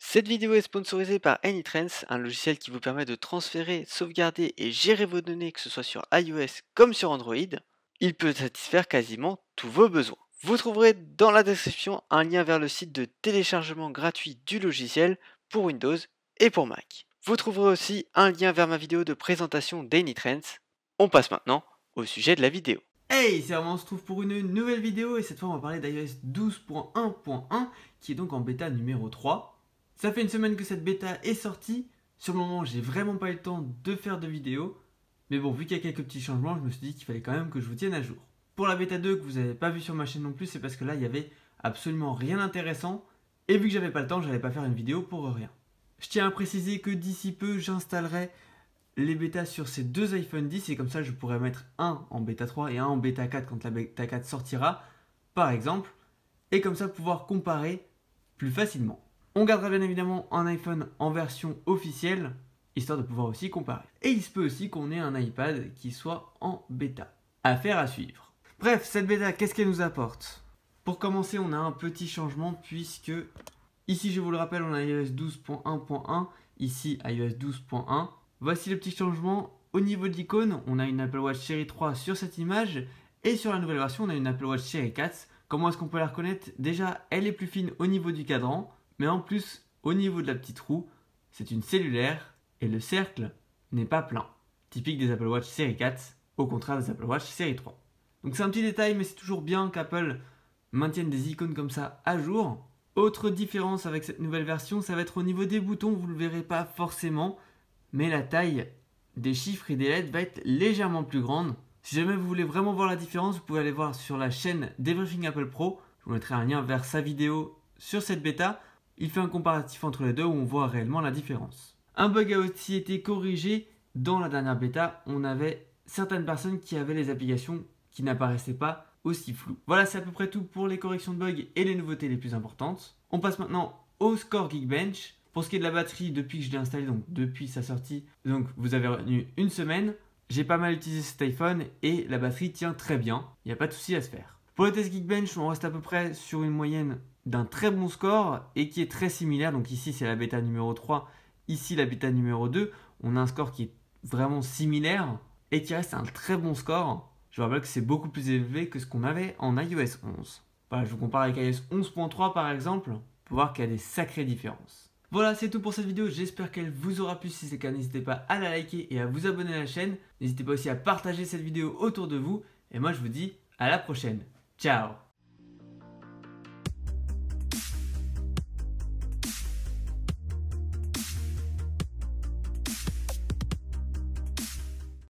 Cette vidéo est sponsorisée par AnyTrans, un logiciel qui vous permet de transférer, sauvegarder et gérer vos données, que ce soit sur iOS comme sur Android. Il peut satisfaire quasiment tous vos besoins. Vous trouverez dans la description un lien vers le site de téléchargement gratuit du logiciel pour Windows et pour Mac. Vous trouverez aussi un lien vers ma vidéo de présentation d'AnyTrans. On passe maintenant au sujet de la vidéo. Hey, c'est Armand, on se trouve pour une nouvelle vidéo et cette fois on va parler d'iOS 12.1.1 qui est donc en bêta numéro 3. Ça fait une semaine que cette bêta est sortie. Sur le moment, j'ai vraiment pas eu le temps de faire de vidéo. Mais bon, vu qu'il y a quelques petits changements, je me suis dit qu'il fallait quand même que je vous tienne à jour. Pour la bêta 2 que vous n'avez pas vu sur ma chaîne non plus, c'est parce que là il y avait absolument rien d'intéressant. Et vu que j'avais pas le temps, j'allais pas faire une vidéo pour rien. Je tiens à préciser que d'ici peu, j'installerai les bêtas sur ces deux iPhone 10 et comme ça je pourrais mettre un en bêta 3 et un en bêta 4 quand la bêta 4 sortira par exemple, et comme ça pouvoir comparer plus facilement. On gardera bien évidemment un iPhone en version officielle histoire de pouvoir aussi comparer. Et il se peut aussi qu'on ait un iPad qui soit en bêta. Affaire à suivre. Bref, cette bêta, qu'est-ce qu'elle nous apporte? Pour commencer, on a un petit changement puisque ici, je vous le rappelle, on a iOS 12.1.1, ici iOS 12.1. Voici le petit changement. Au niveau de l'icône, on a une Apple Watch Série 3 sur cette image. Et sur la nouvelle version, on a une Apple Watch Série 4. Comment est-ce qu'on peut la reconnaître? Déjà, elle est plus fine au niveau du cadran. Mais en plus, au niveau de la petite roue, c'est une cellulaire. Et le cercle n'est pas plein. Typique des Apple Watch Série 4, au contraire des Apple Watch Série 3. Donc c'est un petit détail, mais c'est toujours bien qu'Apple maintienne des icônes comme ça à jour. Autre différence avec cette nouvelle version, ça va être au niveau des boutons. Vous ne le verrez pas forcément, mais la taille des chiffres et des lettres va être légèrement plus grande. Si jamais vous voulez vraiment voir la différence, vous pouvez aller voir sur la chaîne d'Everything Apple Pro. Je vous mettrai un lien vers sa vidéo sur cette bêta. Il fait un comparatif entre les deux où on voit réellement la différence. Un bug a aussi été corrigé. Dans la dernière bêta, on avait certaines personnes qui avaient les applications qui n'apparaissaient pas aussi floues. Voilà, c'est à peu près tout pour les corrections de bugs et les nouveautés les plus importantes. On passe maintenant au score Geekbench. Pour ce qui est de la batterie, depuis que je l'ai installé, donc depuis sa sortie, donc vous avez retenu une semaine. J'ai pas mal utilisé cet iPhone et la batterie tient très bien. Il n'y a pas de souci à se faire. Pour le test Geekbench, on reste à peu près sur une moyenne d'un très bon score et qui est très similaire. Donc ici, c'est la bêta numéro 3. Ici, la bêta numéro 2. On a un score qui est vraiment similaire et qui reste un très bon score. Je vous rappelle que c'est beaucoup plus élevé que ce qu'on avait en iOS 11. Voilà, je vous compare avec iOS 11.3 par exemple, pour voir qu'il y a des sacrées différences. Voilà, c'est tout pour cette vidéo, j'espère qu'elle vous aura plu. Si c'est le cas, n'hésitez pas à la liker et à vous abonner à la chaîne. N'hésitez pas aussi à partager cette vidéo autour de vous. Et moi, je vous dis à la prochaine. Ciao!